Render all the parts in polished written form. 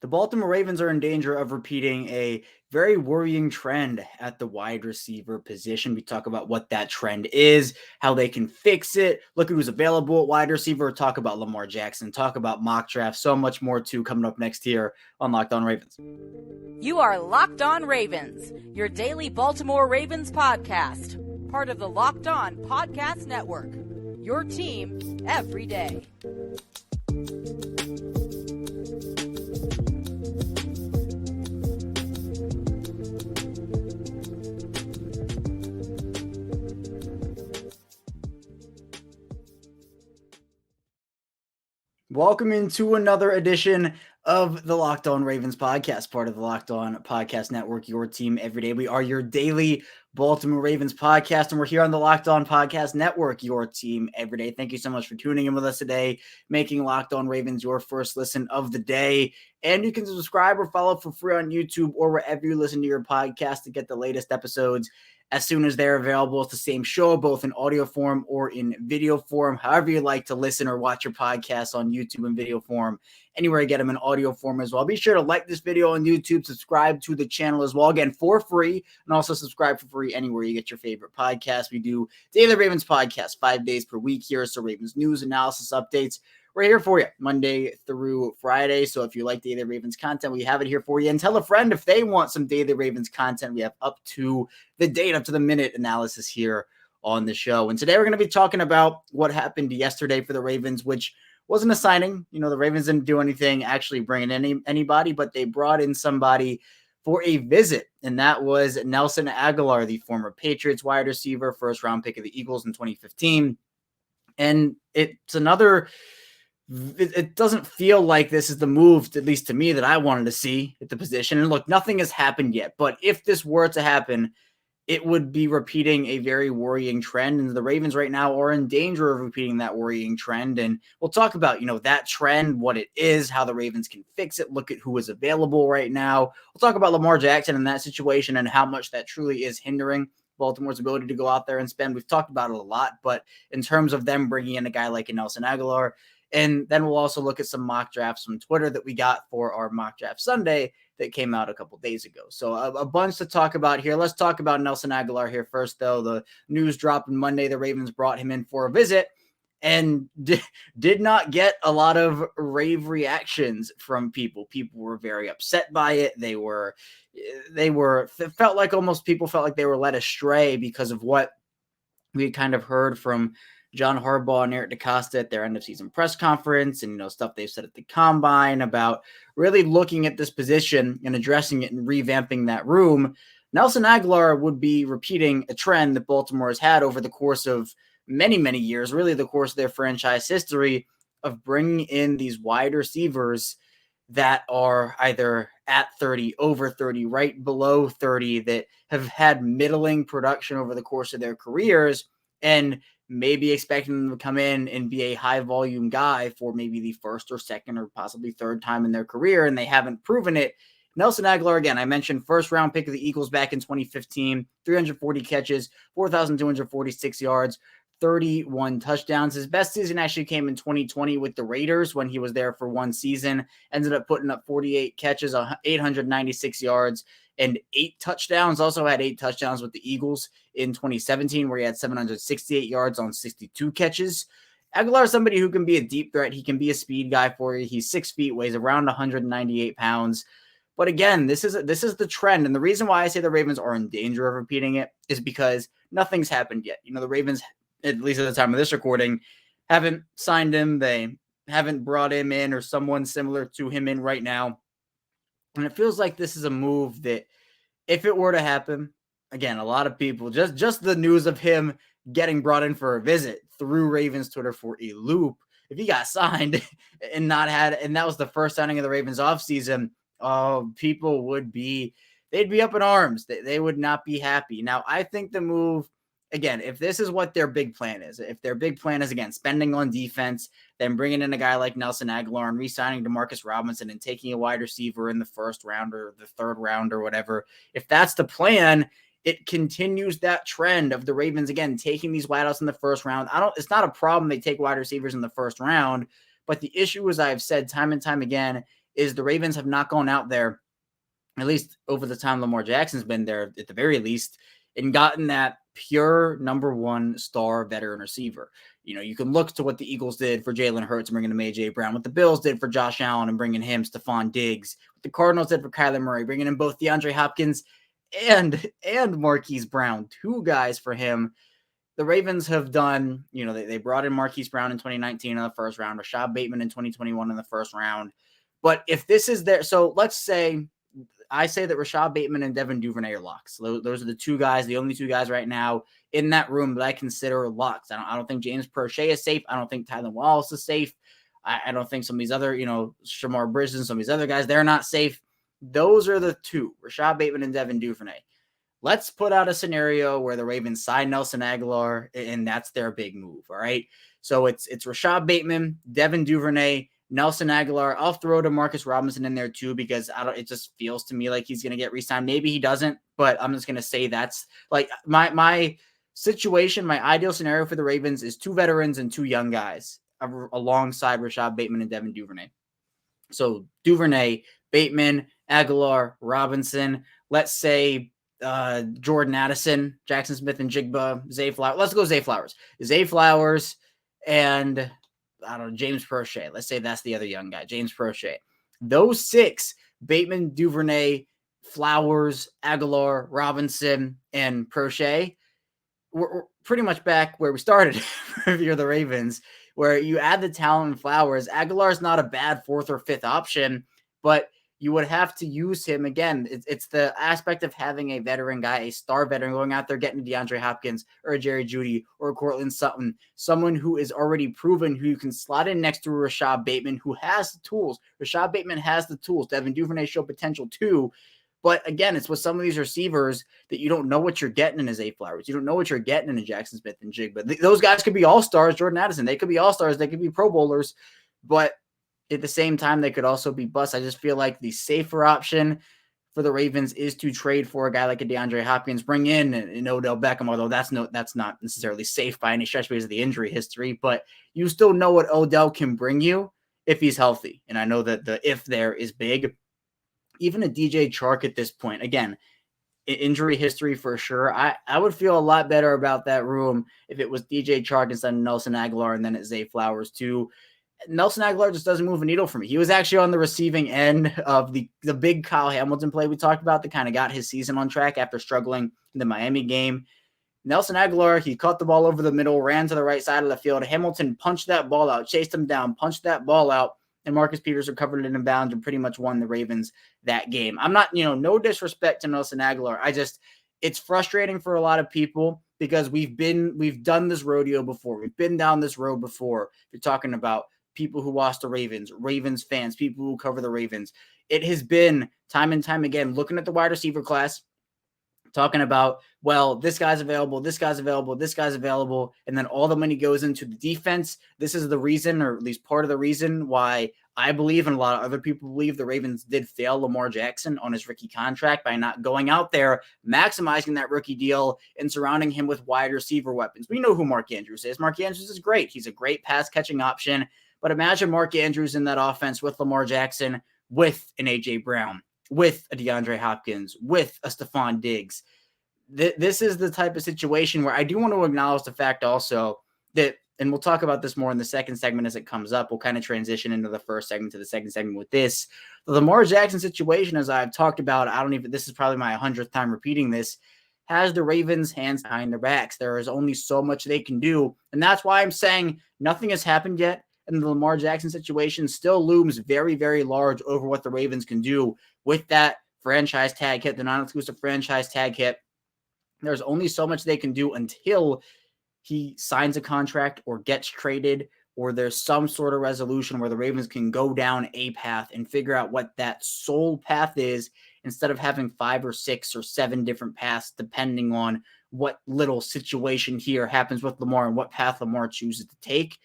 The Baltimore Ravens are in danger of repeating a very worrying trend at the wide receiver position. We talk about what that trend is, how they can fix it, look at who's available at wide receiver, talk about Lamar Jackson, talk about mock draft, so much more too coming up next here on Locked On Ravens. You are Locked On Ravens, your daily Baltimore Ravens podcast, part of the Locked On Podcast Network, your team every day. Welcome into another edition of the Locked On Ravens podcast, part of the Locked On Podcast Network, your team every day. We are your daily Baltimore Ravens podcast, and we're here on the Locked On Podcast Network, your team every day. Thank you so much for tuning in with us today, making Locked On Ravens your first listen of the day. And you can subscribe or follow for free on YouTube or wherever you listen to your podcast to get the latest episodes as soon as they're available. It's the same show, both in audio form or in video form, however you like to listen or watch your podcasts on YouTube in video form, anywhere you get them in audio form as well. Be sure to like this video on YouTube, subscribe to the channel as well, again, for free, and also subscribe for free anywhere you get your favorite podcast. We do Daily Ravens podcast 5 days per week here, so Ravens news, analysis, updates. We're here for you Monday through Friday. So if you like Daily Ravens content, we have it here for you. And tell a friend if they want some Daily Ravens content. We have up to the date, up to the minute analysis here on the show. And today we're going to be talking about what happened yesterday for the Ravens, which wasn't a signing. You know, the Ravens didn't do anything actually bringing anybody, but they brought in somebody for a visit. And that was Nelson Agholor, the former Patriots wide receiver, first round pick of the Eagles in 2015. And it's another... It doesn't feel like this is the move, at least to me, that I wanted to see at the position. And look, nothing has happened yet. But if this were to happen, it would be repeating a very worrying trend. And the Ravens right now are in danger of repeating that worrying trend. And we'll talk about, that trend, what it is, how the Ravens can fix it, look at who is available right now. We'll talk about Lamar Jackson in that situation and how much that truly is hindering Baltimore's ability to go out there and spend. We've talked about it a lot. But in terms of them bringing in a guy like a Nelson Agholor, and then we'll also look at some mock drafts from Twitter that we got for our mock draft Sunday that came out a couple days ago. So a bunch to talk about here. Let's talk about Nelson Agholor here first, though. The news dropped on Monday. The Ravens brought him in for a visit and did not get a lot of rave reactions from people. People were very upset by it. Felt like almost people felt like they were led astray because of what we had kind of heard from John Harbaugh and Eric DeCosta at their end of season press conference and, stuff they've said at the combine about really looking at this position and addressing it and revamping that room. Nelson Agholor would be repeating a trend that Baltimore has had over the course of many, many years, really the course of their franchise history, of bringing in these wide receivers that are either at 30, over 30, right below 30, that have had middling production over the course of their careers, and maybe expecting them to come in and be a high volume guy for maybe the first or second or possibly third time in their career, and they haven't proven it. Nelson Agholor, again, I mentioned first round pick of the Eagles back in 2015, 340 catches, 4,246 yards, 31 touchdowns. His best season actually came in 2020 with the Raiders when he was there for one season, ended up putting up 48 catches, 896 yards, and 8 touchdowns. Also had 8 touchdowns with the Eagles in 2017, where he had 768 yards on 62 catches. Agholor is somebody who can be a deep threat. He can be a speed guy for you. He's 6 feet, weighs around 198 pounds. But again, this is the trend. And the reason why I say the Ravens are in danger of repeating it is because nothing's happened yet. The Ravens, at least at the time of this recording, haven't signed him. They haven't brought him in or someone similar to him in right now. And it feels like this is a move that, if it were to happen, again, a lot of people, just the news of him getting brought in for a visit through Ravens Twitter for a loop, if he got signed and that was the first signing of the Ravens offseason, people they'd be up in arms. They would not be happy. Now, I think the move, again, if this is what their big plan is, again, spending on defense, then bringing in a guy like Nelson Agholor and re-signing DeMarcus Robinson and taking a wide receiver in the first round or the third round or whatever, if that's the plan, it continues that trend of the Ravens, again, taking these wideouts in the first round. It's not a problem they take wide receivers in the first round, but the issue, as I've said time and time again, is the Ravens have not gone out there, at least over the time Lamar Jackson's been there, at the very least, and gotten that pure number one star veteran receiver. You can look to what the Eagles did for Jalen Hurts and bringing him A.J. Brown, what the Bills did for Josh Allen and bringing him Stephon Diggs, what the Cardinals did for Kyler Murray, bringing in both DeAndre Hopkins and Marquise Brown, 2 guys for him. The Ravens have done, they brought in Marquise Brown in 2019 in the first round, Rashad Bateman in 2021 in the first round. But if this is there, so let's say, I say that Rashad Bateman and Devin Duvernay are locks. Those are the 2 guys, the only 2 guys right now in that room that I consider locks. I don't think James Prochet is safe. I don't think Tylan Wallace is safe. I don't think some of these other, Shamar Bridges and some of these other guys, they're not safe. Those are the 2, Rashad Bateman and Devin Duvernay. Let's put out a scenario where the Ravens sign Nelson Agholor, and that's their big move, all right? So it's Rashad Bateman, Devin Duvernay, Nelson Agholor. I'll throw Demarcus Robinson in there too because it just feels to me like he's going to get re-signed. Maybe he doesn't, but I'm just going to say that's like my situation. My ideal scenario for the Ravens is 2 veterans and 2 young guys alongside Rashad Bateman and Devin Duvernay. So Duvernay, Bateman, Agholor, Robinson. Let's say Jordan Addison, Jackson Smith and Jigba, Zay Flowers. Let's go Zay Flowers. Zay Flowers and James Prochet. Let's say that's the other young guy, James Prochet. Those 6, Bateman, Duvernay, Flowers, Agholor, Robinson, and Prochet, we're pretty much back where we started if you're the Ravens, where you add the talent in Flowers. Agholor is not a bad 4th or 5th option, but you would have to use him again. It's the aspect of having a veteran guy, a star veteran going out there getting DeAndre Hopkins or a Jerry Jeudy or a Courtland Sutton, someone who is already proven, who you can slot in next to Rashad Bateman, who has the tools. Rashad Bateman has the tools. Devin Duvernay showed potential too. But again, it's with some of these receivers that you don't know what you're getting in Zay Flowers. You don't know what you're getting in a Jackson Smith and Jigba. Those guys could be all-stars. Jordan Addison, they could be all-stars. They could be Pro Bowlers. But at the same time, they could also be busts. I just feel like the safer option for the Ravens is to trade for a guy like a DeAndre Hopkins, bring in an Odell Beckham, although that's not necessarily safe by any stretch because of the injury history, but you still know what Odell can bring you if he's healthy. And I know that the if there is big. Even a DJ Chark at this point, again, injury history for sure. I would feel a lot better about that room if it was DJ Chark instead of Nelson Agholor and then it's Zay Flowers too. Nelson Agholor just doesn't move a needle for me. He was actually on the receiving end of the big Kyle Hamilton play we talked about that kind of got his season on track after struggling in the Miami game. Nelson Agholor, he caught the ball over the middle, ran to the right side of the field. Hamilton punched that ball out, chased him down, punched that ball out, and Marcus Peters recovered it in bounds and pretty much won the Ravens that game. I'm not, no disrespect to Nelson Agholor. It's frustrating for a lot of people because we've done this rodeo before. We've been down this road before. You're talking about people who watch the Ravens, Ravens fans, people who cover the Ravens. It has been time and time again, looking at the wide receiver class, talking about, well, this guy's available, this guy's available, this guy's available, and then all the money goes into the defense. This is the reason, or at least part of the reason, why I believe, and a lot of other people believe, the Ravens did fail Lamar Jackson on his rookie contract by not going out there, maximizing that rookie deal, and surrounding him with wide receiver weapons. We know who Mark Andrews is. Mark Andrews is great. He's a great pass-catching option, but imagine Mark Andrews in that offense with Lamar Jackson, with an A.J. Brown, with a DeAndre Hopkins, with a Stephon Diggs. This is the type of situation where I do want to acknowledge the fact also that, and we'll talk about this more in the second segment as it comes up. We'll kind of transition into the first segment to the second segment with this. The Lamar Jackson situation, as I've talked about, this is probably my 100th time repeating this, has the Ravens' hands behind their backs. There is only so much they can do. And that's why I'm saying nothing has happened yet. And the Lamar Jackson situation still looms very, very large over what the Ravens can do with that franchise tag hit, the non-exclusive franchise tag hit. There's only so much they can do until he signs a contract or gets traded, or there's some sort of resolution where the Ravens can go down a path and figure out what that sole path is, instead of having 5 or 6 or 7 different paths, depending on what little situation here happens with Lamar and what path Lamar chooses to take.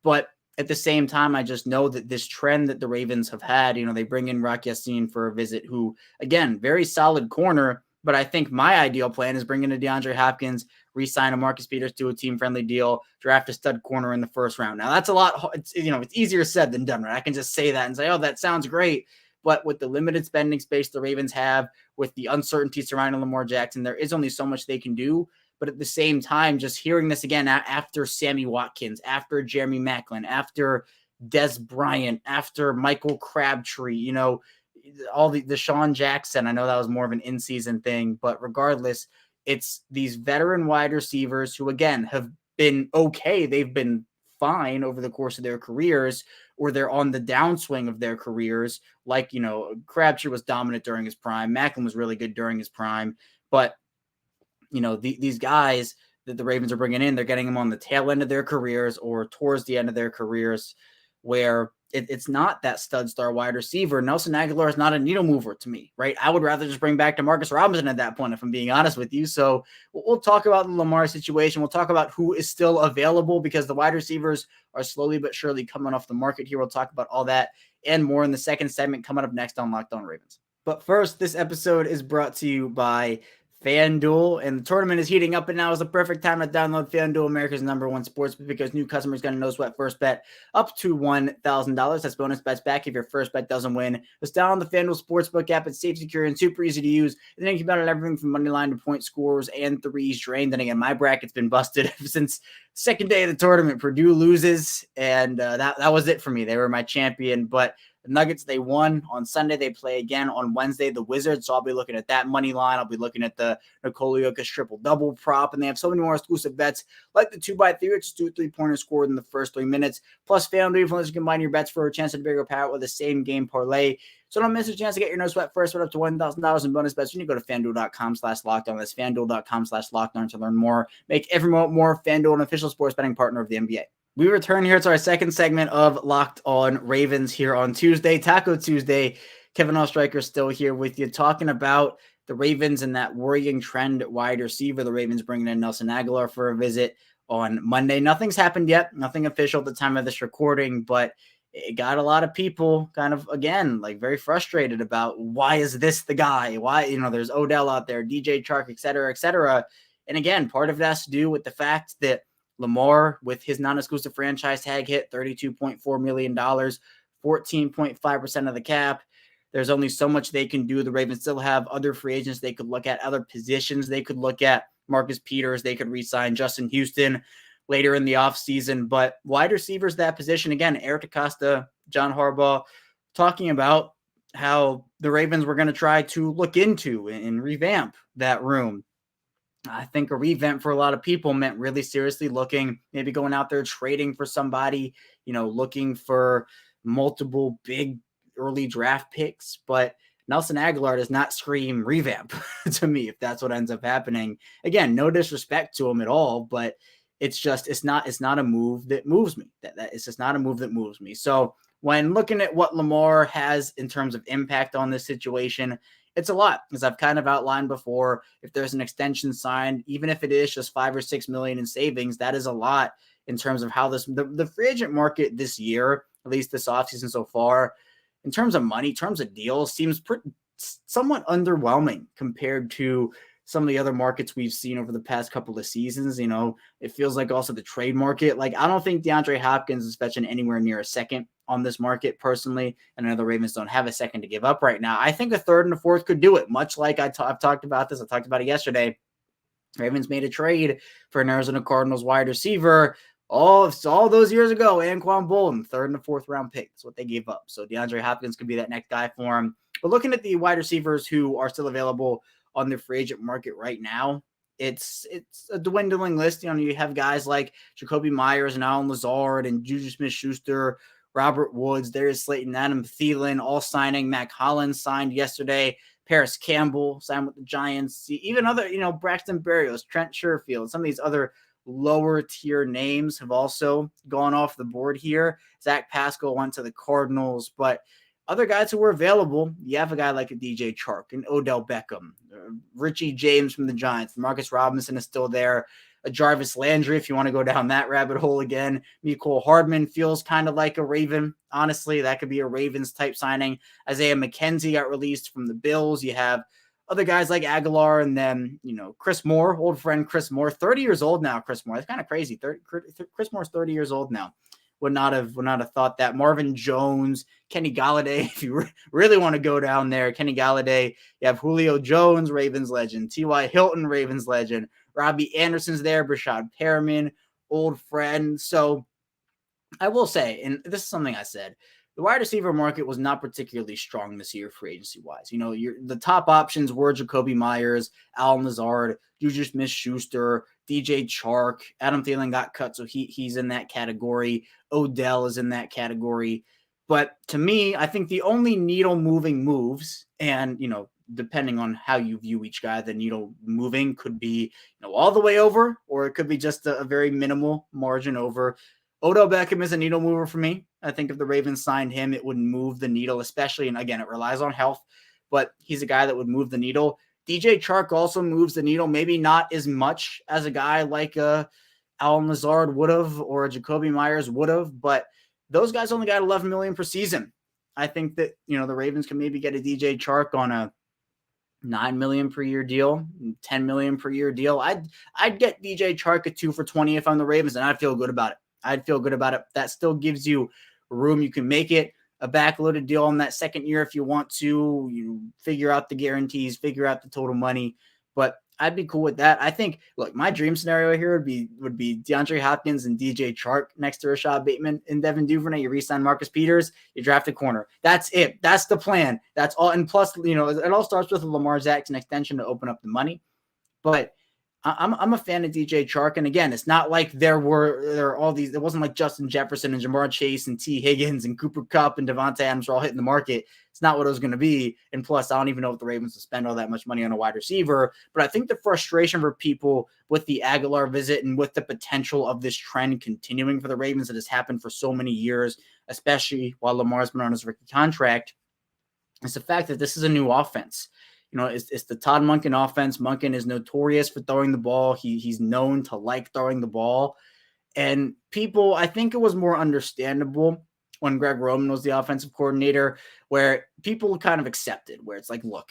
But at the same time, I just know that this trend that the Ravens have had, they bring in Rock Ya-Sin for a visit, who, again, very solid corner, But I think my ideal plan is bring in a DeAndre Hopkins, re-sign a Marcus Peters to a team-friendly deal, draft a stud corner in the first round. Now that's a lot. It's easier said than done, right? I can just say that and say, oh, that sounds great. But with the limited spending space the Ravens have, with the uncertainty surrounding Lamar Jackson, there is only so much they can do. But at the same time, just hearing this again after Sammy Watkins, after Jeremy Maclin, after Des Bryant, after Michael Crabtree, all the Deshaun Jackson. I know that was more of an in-season thing, but regardless, it's these veteran wide receivers who, again, have been okay. They've been fine over the course of their careers, or they're on the downswing of their careers. Like, Crabtree was dominant during his prime. Macklin was really good during his prime. But, these guys that the Ravens are bringing in, they're getting them on the tail end of their careers or towards the end of their careers where it's not that stud star wide receiver. Nelson Agholor is not a needle mover to me, right? I would rather just bring back DeMarcus Robinson at that point, if I'm being honest with you. So we'll talk about the Lamar situation. We'll talk about who is still available because the wide receivers are slowly but surely coming off the market here. We'll talk about all that and more in the second segment coming up next on Locked On Ravens. But first, this episode is brought to you by FanDuel, and the tournament is heating up, and now is the perfect time to download FanDuel, America's #1 sportsbook, because new customers get a no-sweat first bet up to $1,000. That's bonus bets back if your first bet doesn't win. Just download the FanDuel Sportsbook app. It's safe, secure, and super easy to use. And then you can bet on everything from money line to point scores and threes drained. And again, my bracket's been busted since second day of the tournament. Purdue loses, and that was it for me. They were my champion, but the Nuggets, they won on Sunday. They play again on Wednesday, the Wizards. So I'll be looking at that money line. I'll be looking at the Nikola Jokic triple-double prop. And they have so many more exclusive bets, like the 2x3, which is 2 3-pointers scored in the first 3 minutes. Plus, FanDuel even lets you combine your bets for a chance at a bigger payout with the same game parlay. So don't miss a chance to get your no-sweat first bet up to $1,000 in bonus bets. You need to go to FanDuel.com/lockdown. That's FanDuel.com/lockdown to learn more. Make every moment more. FanDuel, an official sports betting partner of the NBA. We return here to our second segment of Locked On Ravens here on Tuesday, Taco Tuesday. Kevin Oestreicher still here with you, talking about the Ravens and that worrying trend at wide receiver. The Ravens bringing in Nelson Agholor for a visit on Monday. Nothing's happened yet, nothing official at the time of this recording, but it got a lot of people kind of, again, like very frustrated about why is this the guy? Why, there's Odell out there, DJ Chark, et cetera, et cetera. And again, part of it has to do with the fact that Lamar, with his non-exclusive franchise tag hit, $32.4 million, 14.5% of the cap. There's only so much they can do. The Ravens still have other free agents they could look at, other positions they could look at. Marcus Peters, they could re-sign Justin Houston later in the offseason. But wide receivers, that position, again, Eric DeCosta, John Harbaugh, talking about how the Ravens were going to try to look into and revamp that room. I think a revamp for a lot of people meant really seriously looking, maybe going out there, trading for somebody, looking for multiple big early draft picks. But Nelson Agholor does not scream revamp to me, if that's what ends up happening. Again, no disrespect to him at all, but it's not a move that moves me. It's just not a move that moves me. So when looking at what Lamar has in terms of impact on this situation, it's a lot, as I've kind of outlined before. If there's an extension signed, even if it is just $5 or $6 million in savings, that is a lot in terms of how the free agent market this year, at least this offseason so far, in terms of money, in terms of deals, seems somewhat underwhelming compared to some of the other markets we've seen over the past couple of seasons. It feels like also the trade market. Like, I don't think DeAndre Hopkins is fetching anywhere near a second on this market personally. And I know the Ravens don't have a second to give up right now. I think a third and a fourth could do it, much like I've talked about this. I talked about it yesterday. Ravens made a trade for an Arizona Cardinals wide receiver all those years ago, Anquan Bolden, third and a fourth round pick. That's what they gave up. So DeAndre Hopkins could be that next guy for him. But looking at the wide receivers who are still available on the free agent market right now, it's a dwindling list. You have guys like Jacoby Myers and Allen Lazard and Juju Smith-Schuster, Robert Woods, Darius Slayton, Adam Thielen, all signing. Mac Hollins signed yesterday. Paris Campbell signed with the Giants. Even other, Braxton Berrios, Trent Sherfield, some of these other lower tier names have also gone off the board here. Zach Pascal went to the Cardinals, but other guys who were available, you have a guy like a DJ Chark and Odell Beckham, Richie James from the Giants, Marcus Robinson is still there, a Jarvis Landry, if you want to go down that rabbit hole again. Mecole Hardman feels kind of like a Raven. Honestly, that could be a Ravens type signing. Isaiah McKenzie got released from the Bills. You have other guys like Agholor, and then, Chris Moore, old friend Chris Moore, 30 years old now. Chris Moore, that's kind of crazy. Chris Moore's 30 years old now. Would not have thought that. Marvin Jones, Kenny Galladay, if you really want to go down there, Kenny Galladay. You have Julio Jones, Ravens legend. T.Y. Hilton, Ravens legend. Robbie Anderson's there. Brashad Perriman, old friend. So I will say, and this is something I said, the wide receiver market was not particularly strong this year free agency-wise. The top options were Jacoby Myers, Allen Lazard, Juju Smith-Schuster, DJ Chark. Adam Thielen got cut, so he's in that category. Odell is in that category. But to me, I think the only needle-moving moves, and, depending on how you view each guy, the needle moving could be, all the way over, or it could be just a very minimal margin over. Odell Beckham is a needle mover for me. I think if the Ravens signed him, it would move the needle, especially, and again, it relies on health, but he's a guy that would move the needle. DJ Chark also moves the needle, maybe not as much as a guy like Allen Lazard would have or Jacoby Myers would have, but those guys only got $11 million per season. I think that, the Ravens can maybe get a DJ Chark on a $9 million per year deal, $10 million per year deal. I'd get DJ Chark a 2 for $20 if I'm the Ravens, and I'd feel good about it. That still gives you room. You can make it a backloaded deal on that second year if you want to. You figure out the guarantees, figure out the total money. But I'd be cool with that. I think, look, my dream scenario here would be DeAndre Hopkins and DJ Chark next to Rashad Bateman and Devin Duvernay. You re-sign Marcus Peters, you draft a corner. That's it. That's the plan. That's all. And plus, it all starts with a Lamar Jackson extension to open up the money. But I'm a fan of DJ Chark, and again, it's not like there are all these. It wasn't like Justin Jefferson and Jamar Chase and T. Higgins and Cooper Kupp and Devontae Adams were all hitting the market. It's not what it was going to be. And plus, I don't even know if the Ravens will spend all that much money on a wide receiver. But I think the frustration for people with the Agholor visit and with the potential of this trend continuing for the Ravens that has happened for so many years, especially while Lamar's been on his rookie contract, is the fact that this is a new offense. It's the Todd Monken offense. Monken is notorious for throwing the ball. He's known to like throwing the ball. And people, I think it was more understandable when Greg Roman was the offensive coordinator, where people kind of accepted, where it's like, look,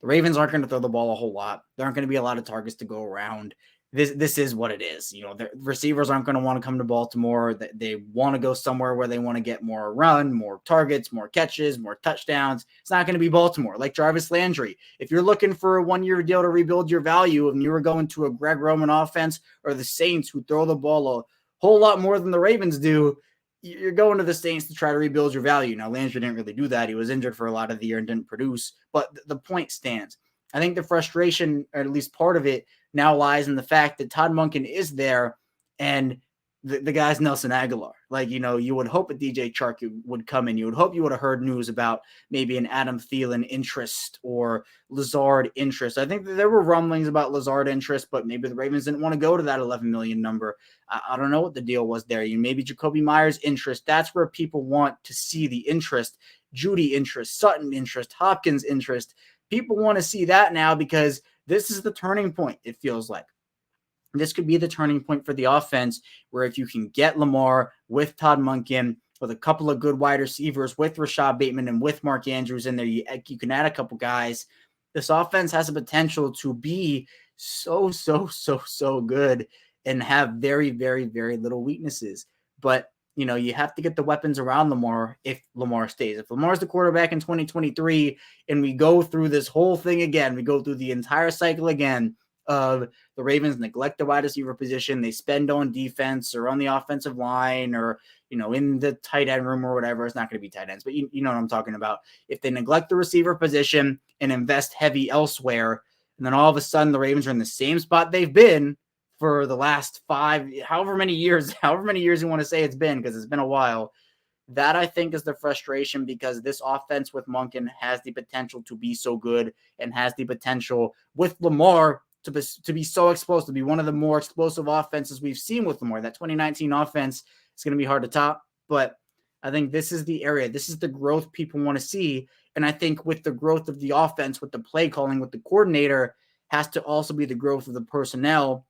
the Ravens aren't going to throw the ball a whole lot. There aren't going to be a lot of targets to go around. This is what it is. The receivers aren't going to want to come to Baltimore. They want to go somewhere where they want to get more run, more targets, more catches, more touchdowns. It's not going to be Baltimore. Like Jarvis Landry. If you're looking for a one-year deal to rebuild your value and you were going to a Greg Roman offense or the Saints who throw the ball a whole lot more than the Ravens do, you're going to the Saints to try to rebuild your value. Now, Landry didn't really do that. He was injured for a lot of the year and didn't produce. But the point stands. I think the frustration, or at least part of it, now lies in the fact that Todd Monken is there and the guy's Nelson Agholor. You would hope a DJ Chark would come in. You would hope you would have heard news about maybe an Adam Thielen interest or Lazard interest. I think that there were rumblings about Lazard interest, but maybe the Ravens didn't want to go to that 11 million number. I don't know what the deal was there. Maybe Jacoby Myers interest. That's where people want to see the interest. Judy interest, Sutton interest, Hopkins interest. People want to see that now because this is the turning point, it feels like. This could be the turning point for the offense where if you can get Lamar with Todd Monken, with a couple of good wide receivers, with Rashad Bateman and with Mark Andrews in there, you can add a couple guys. This offense has a potential to be so good and have very, very, very little weaknesses. But you have to get the weapons around Lamar if Lamar stays. If Lamar's the quarterback in 2023 and we go through this whole thing again, we go through the entire cycle again of the Ravens neglect the wide receiver position, they spend on defense or on the offensive line or, in the tight end room or whatever. It's not going to be tight ends, but you know what I'm talking about. If they neglect the receiver position and invest heavy elsewhere, and then all of a sudden the Ravens are in the same spot they've been for the last however many years you want to say it's been, because it's been a while. That I think is the frustration, because this offense with Monken has the potential to be so good and has the potential with Lamar to be so explosive, to be one of the more explosive offenses we've seen with Lamar. That 2019 offense is going to be hard to top, but I think this is the area. This is the growth people want to see. And I think with the growth of the offense, with the play calling, with the coordinator, has to also be the growth of the personnel.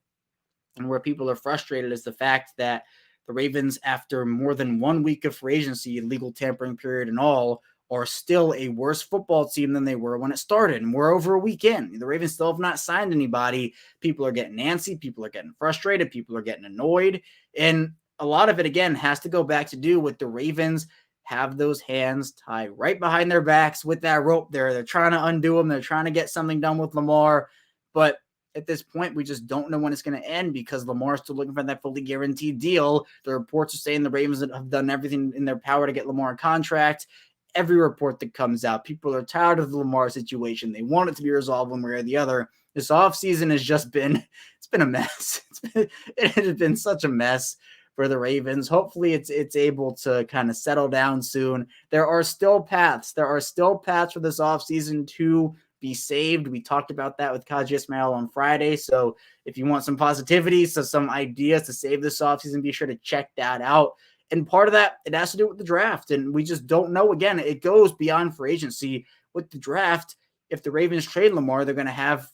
And where people are frustrated is the fact that the Ravens, after more than 1 week of free agency, legal tampering period and all, are still a worse football team than they were when it started. And we're over a week in. The Ravens still have not signed anybody. People are getting antsy. People are getting frustrated. People are getting annoyed. And a lot of it, again, has to go back to do with the Ravens have those hands tied right behind their backs with that rope there. They're trying to undo them. They're trying to get something done with Lamar. But at this point, we just don't know when it's going to end because Lamar's still looking for that fully guaranteed deal. The reports are saying the Ravens have done everything in their power to get Lamar a contract. Every report that comes out, people are tired of the Lamar situation. They want it to be resolved one way or the other. This offseason has just been, it's been a mess. It has been such a mess for the Ravens. Hopefully it's able to kind of settle down soon. There are still paths. There are still paths for this offseason to be saved. We talked about that with Kaji Ismail on Friday. So if you want some positivity, so some ideas to save this offseason, be sure to check that out. And part of that, it has to do with the draft. And we just don't know. Again, it goes beyond free agency. With the draft, if the Ravens trade Lamar, they're going to have,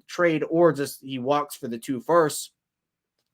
trade or just he walks for the 2 firsts.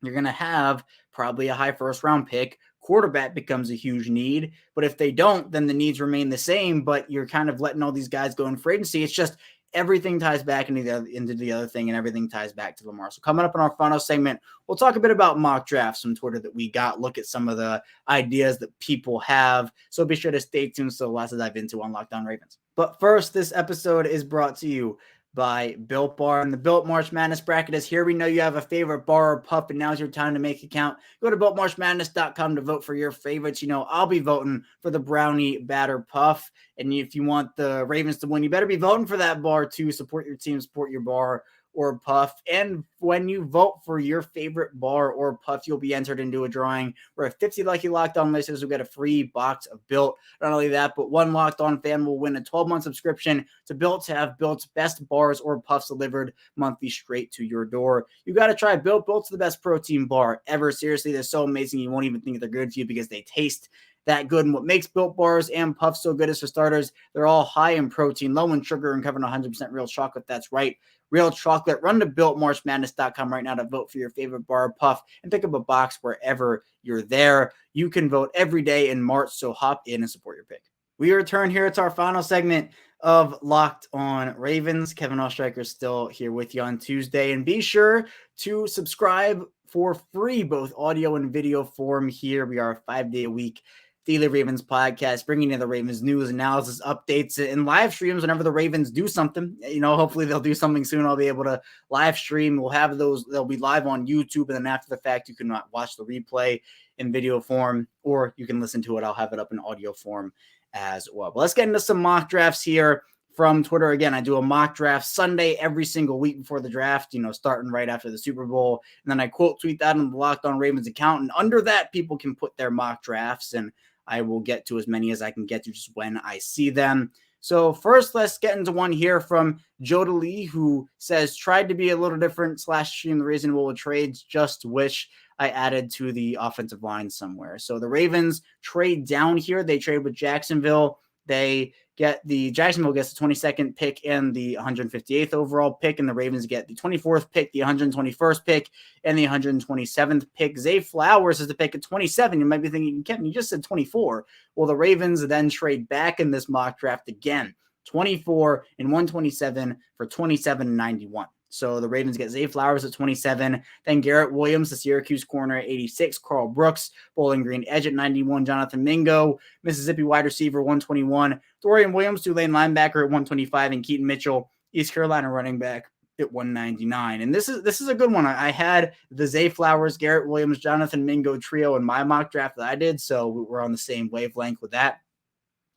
You're going to have probably a high first round pick. Quarterback becomes a huge need. But if they don't, then the needs remain the same. But you're kind of letting all these guys go in free agency. It's just everything ties back into the other thing, and everything ties back to Lamar. So coming up in our final segment, we'll talk a bit about mock drafts from Twitter that we got, look at some of the ideas that people have. So be sure to stay tuned so lots to dive into on Locked On Ravens. But first, this episode is brought to you by Built Bar, and the Built March Madness bracket is here. We know you have a favorite bar or pup, and now's your time to make it count. Go to BuiltMarchMadness.com to vote for your favorites. You know, I'll be voting for the Brownie Batter Puff, and if you want the Ravens to win, you better be voting for that bar too. Support your team, support your bar or puff. And when you vote for your favorite bar or puff, you'll be entered into a drawing where 50 lucky Locked On listeners will get a free box of Built. Not only that, but one Locked On fan will win a 12-month subscription to Built to have Built's best bars or puffs delivered monthly straight to your door. You got to try Built. Built's the best protein bar ever. Seriously, they're so amazing. You won't even think they're good for you because they taste that good. And what makes Built bars and puffs so good is, for starters, they're all high in protein, low in sugar, and covered in 100% real chocolate. That's right, real chocolate. Run to BuiltMarchMadness.com right now to vote for your favorite bar or puff and pick up a box wherever you're there. You can vote every day in March, so hop in and support your pick. We return here. It's our final segment of Locked On Ravens. Kevin Oestreicher is still here with you on Tuesday. And be sure to subscribe for free, both audio and video form here. We are a 5-day-a-week Daily Ravens podcast, bringing you the Ravens news, analysis, updates, and live streams whenever the Ravens do something. You know, hopefully they'll do something soon. I'll be able to live stream. We'll have those. They'll be live on YouTube, and then after the fact, you can watch the replay in video form, or you can listen to it. I'll have it up in audio form as well. But let's get into some mock drafts here from Twitter. Again, I do a mock draft Sunday every single week before the draft, you know, starting right after the Super Bowl. And then I quote tweet that on the Locked On Ravens account. And under that, people can put their mock drafts, and I will get to as many as I can get to just when I see them. So first, let's get into one here from Joda Lee, who says, tried to be a little different / stream the reasonable with trades. Just wish I added to the offensive line somewhere. So the Ravens trade down here. They trade with Jacksonville. Jacksonville gets the 22nd pick and the 158th overall pick, and the Ravens get the 24th pick, the 121st pick, and the 127th pick. Zay Flowers is the pick at 27. You might be thinking, Kevin, you just said 24. Well, the Ravens then trade back in this mock draft again, 24 and 127 for 27 and 91. So the Ravens get Zay Flowers at 27, then Garrett Williams, the Syracuse corner at 86, Carl Brooks, Bowling Green edge at 91, Jonathan Mingo, Mississippi wide receiver 121, Dorian Williams, Tulane linebacker at 125, and Keaton Mitchell, East Carolina running back at 199. And this is a good one. I had the Zay Flowers, Garrett Williams, Jonathan Mingo trio in my mock draft that I did, so we're on the same wavelength with that.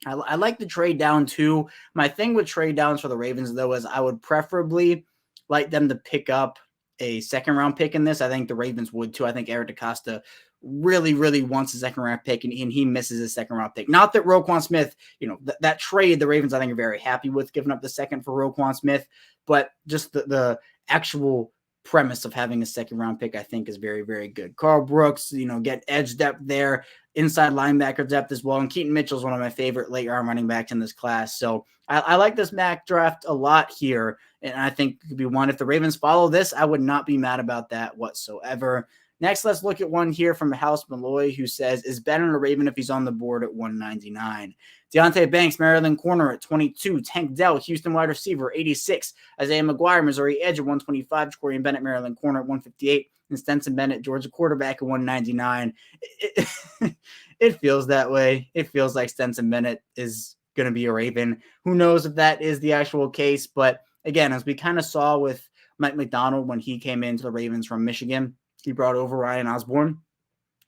I like the trade down too. My thing with trade downs for the Ravens, though, is I would preferably like them to pick up a second round pick in this. I think the Ravens would too. I think Eric DeCosta really, really wants a second round pick, and he misses a second round pick. Not that Roquan Smith, you know, that trade, the Ravens, I think, are very happy with giving up the second for Roquan Smith, but just the actual premise of having a second round pick, I think, is very, very good. Carl Brooks, you know, get edge depth there, inside linebacker depth as well. And Keaton Mitchell is one of my favorite late round running backs in this class. So I like this mock draft a lot here. And I think it could be one. If the Ravens follow this, I would not be mad about that whatsoever. Next, let's look at one here from House Malloy, who says, is Bennett a Raven if he's on the board at 199? Deontay Banks, Maryland corner at 22. Tank Dell, Houston wide receiver, 86. Isaiah McGuire, Missouri edge at 125. Jacorian Bennett, Maryland corner at 158. And Stenson Bennett, Georgia quarterback at 199. It feels that way. It feels like Stenson Bennett is going to be a Raven. Who knows if that is the actual case? But again, as we kind of saw with Mike McDonald when he came into the Ravens from Michigan, he brought over Ryan Osborne,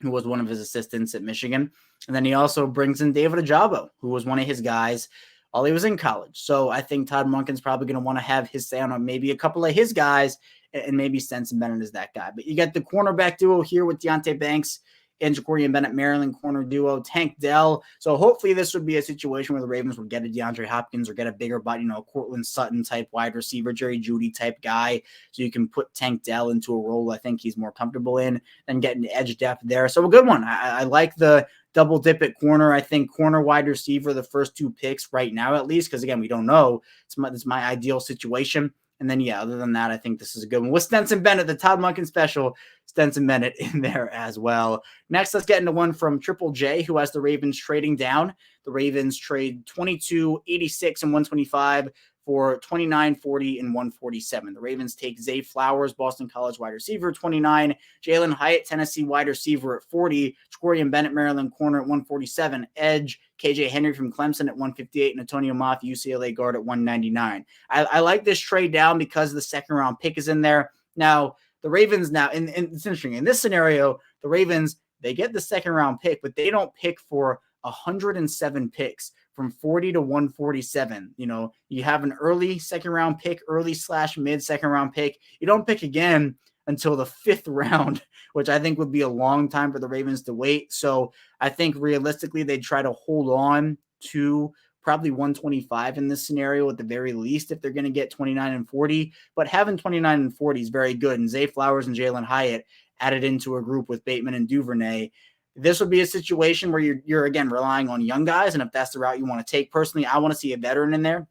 who was one of his assistants at Michigan. And then he also brings in David Ajabo, who was one of his guys while he was in college. So I think Todd Monken's probably going to want to have his say on maybe a couple of his guys, and maybe Stenson Bennett is that guy. But you got the cornerback duo here with Deontay Banks and Jacorian Bennett, Maryland corner duo, Tank Dell. So hopefully this would be a situation where the Ravens would get a DeAndre Hopkins or get a bigger body, Cortland Sutton type wide receiver, Jerry Jeudy type guy. So you can put Tank Dell into a role I think he's more comfortable in and getting edge depth there. So a good one. I like the double dip at corner. I think corner wide receiver, the first two picks right now, at least, because again, we don't know. It's my ideal situation. And then, other than that, I think this is a good one. With Stenson Bennett, the Todd Monken special, Stenson Bennett in there as well. Next, let's get into one from Triple J, who has the Ravens trading down. The Ravens trade 22, 86, and 125 for 29, 40, and 147. The Ravens take Zay Flowers, Boston College wide receiver, 29. Jalen Hyatt, Tennessee wide receiver at 40. Jacorian Bennett, Maryland corner at 147. Edge, KJ Henry from Clemson at 158. And Antonio Moff, UCLA guard at 199. I like this trade down because the second round pick is in there. Now, the Ravens and it's interesting. In this scenario, the Ravens, they get the second round pick, but they don't pick for 107 picks from 40 to 147. You have an early second round pick, early/mid second round pick. You don't pick again until the 5th round, which I think would be a long time for the Ravens to wait. So I think realistically, they'd try to hold on to probably 125 in this scenario at the very least if they're going to get 29 and 40. But having 29 and 40 is very good. And Zay Flowers and Jalen Hyatt added into a group with Bateman and Duvernay. This would be a situation where you're again relying on young guys, and if that's the route you want to take, personally, I want to see a veteran in there.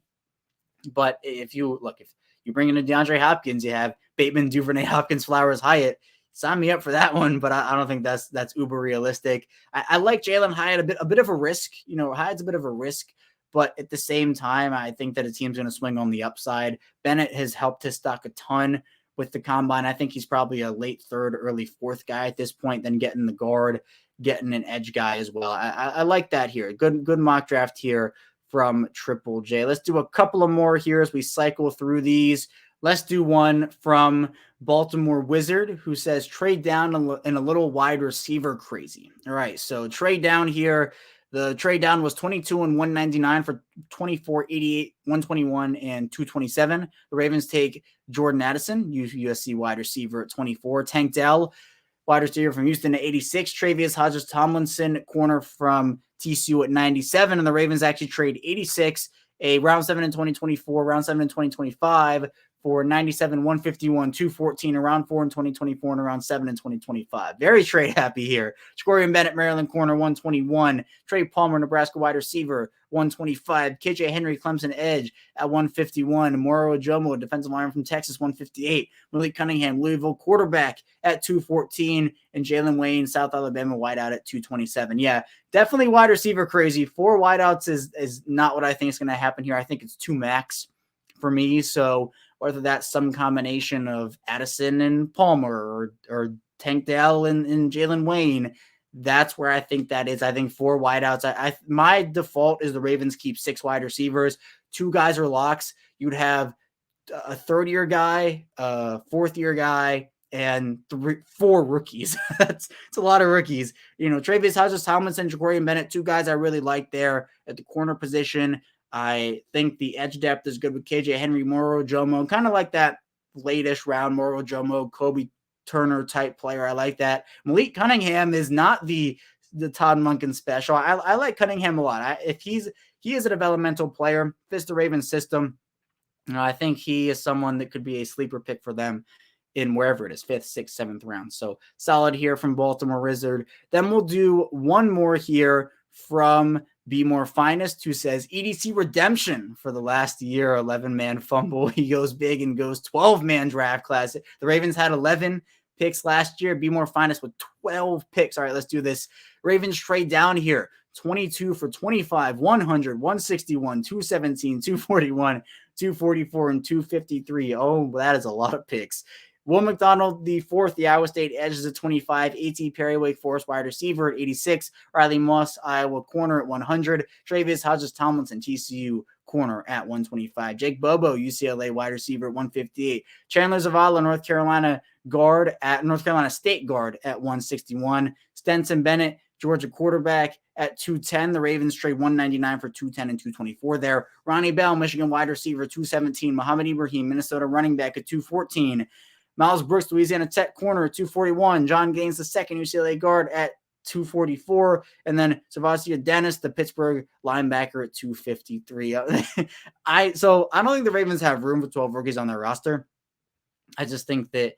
But if you bring in a DeAndre Hopkins, you have Bateman, Duvernay, Hopkins, Flowers, Hyatt. Sign me up for that one, but I don't think that's uber realistic. I like Jalen Hyatt a bit of a risk. Hyatt's a bit of a risk, but at the same time, I think that a team's going to swing on the upside. Bennett has helped his stock a ton with the combine. I think he's probably a late 3rd, early 4th guy at this point, then getting the guard, getting an edge guy as well. I like that here. Good mock draft here from Triple J. Let's do a couple of more here as we cycle through these. Let's do one from Baltimore Wizard, who says trade down and a little wide receiver crazy. All right, so trade down here. The trade down was 22 and 199 for 24, 88, 121, and 227. The Ravens take Jordan Addison, USC wide receiver at 24. Tank Dell, wide receiver from Houston at 86. Travius Hodges-Tomlinson, corner from TCU at 97. And the Ravens actually trade 86, a round 7 in 2024, round 7 in 2025 for 97, 151, 214, a round 4 in 2024, and a round 7 in 2025. Very trade happy here. Jacorian Bennett, Maryland corner, 121. Trey Palmer, Nebraska wide receiver, 125. KJ Henry, Clemson edge at 151. Moro Ojomo, defensive lineman from Texas, 158. Malik Cunningham, Louisville quarterback at 214. And Jalen Wayne, South Alabama wideout at 227. Yeah, definitely wide receiver crazy. 4 wideouts is not what I think is going to happen here. I think it's 2 max for me. So whether that's some combination of Addison and Palmer or Tank Dell and Jalen Wayne, that's where I think that is. I think 4 wideouts. My default is the Ravens keep 6 wide receivers. 2 guys are locks. You'd have a 3rd-year guy, a 4th-year guy, and 4 rookies. It's a lot of rookies. Travius Hodges-Tomlinson, Jacorian Bennett, 2 guys I really like there at the corner position. I think the edge depth is good with KJ Henry, Moro Ojomo, kind of like that late-ish round Moro Ojomo, Kobe Turner type player. I like that. Malik Cunningham is not the Todd Monken special. I like Cunningham a lot. He is a developmental player, fits the Ravens system. I think he is someone that could be a sleeper pick for them in wherever it is, 5th, 6th, 7th round. So solid here from Baltimore Wizard. Then we'll do one more here from Be More Finest, who says EDC redemption for the last year, 11-man fumble. He goes big and goes 12-man draft class. The Ravens had 11 picks last year. Be more finest with 12 picks. All right, let's do this. Ravens trade down here. 22 for 25, 100, 161, 217, 241, 244, and 253. Oh, that is a lot of picks. Will McDonald, the fourth, the Iowa State edge is at 25. A.T. Perry, Wake Forest wide receiver at 86. Riley Moss, Iowa corner at 100. Travis Hodges-Tomlinson, TCU corner at 125. Jake Bobo, UCLA wide receiver at 158. Chandler Zavala, North Carolina State guard at 161. Stenson Bennett, Georgia quarterback at 210. The Ravens trade 199 for 210 and 224 there. Ronnie Bell, Michigan wide receiver, 217. Muhammad Ibrahim, Minnesota running back at 214. Miles Brooks, Louisiana Tech corner at 241. John Gaines, the second UCLA guard at 244. And then Savastia Dennis, the Pittsburgh linebacker at 253. I don't think the Ravens have room for 12 rookies on their roster. I just think that,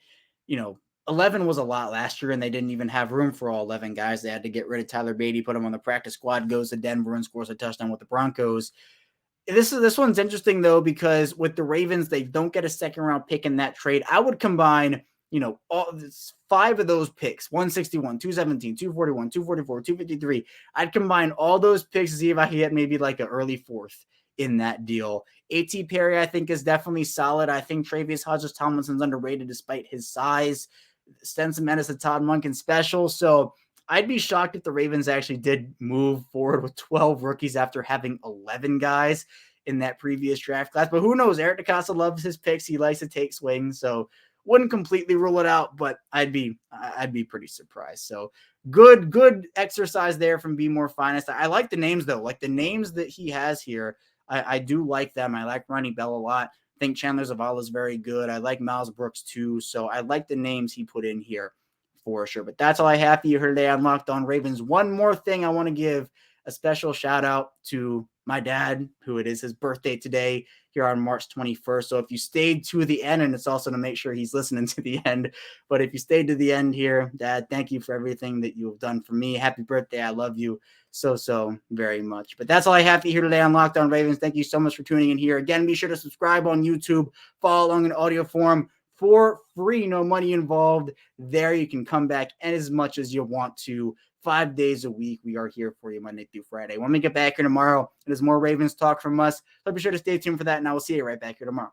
11 was a lot last year, and they didn't even have room for all 11 guys. They had to get rid of Tyler Beatty, put him on the practice squad, goes to Denver and scores a touchdown with the Broncos. This one's interesting, though, because with the Ravens, they don't get a second-round pick in that trade. I would combine, all 5 of those picks, 161, 217, 241, 244, 253. I'd combine all those picks to see if I could get maybe like an early fourth in that deal. A.T. Perry, I think, is definitely solid. I think Travis Hodges-Tomlinson's underrated despite his size. Stenson Bennett, a Todd Monken special. So I'd be shocked if the Ravens actually did move forward with 12 rookies after having 11 guys in that previous draft class. But who knows? Eric DeCosta loves his picks. He likes to take swings. So wouldn't completely rule it out, but I'd be pretty surprised. So good exercise there from Be More Finest. I like the names, though. Like the names that he has here, I do like them. I like Ronnie Bell a lot. I think Chandler Zavala is very good. I like Miles Brooks too. So I like the names he put in here for sure. But that's all I have for you here today on Locked On Ravens. One more thing I want to give a special shout out to my dad, who it is his birthday today here on March 21st. So if you stayed to the end, and it's also to make sure he's listening to the end, but if you stayed to the end here, Dad, thank you for everything that you have done for me. Happy birthday. I love you so very much. But that's all I have for you here today on Locked On Ravens. Thank you so much for tuning in here. Again, be sure to subscribe on YouTube, follow along in audio form for free, no money involved. There you can come back as much as you want to. 5 days a week. We are here for you Monday through Friday. When we get back here tomorrow, there's more Ravens talk from us. So be sure to stay tuned for that, and I will see you right back here tomorrow.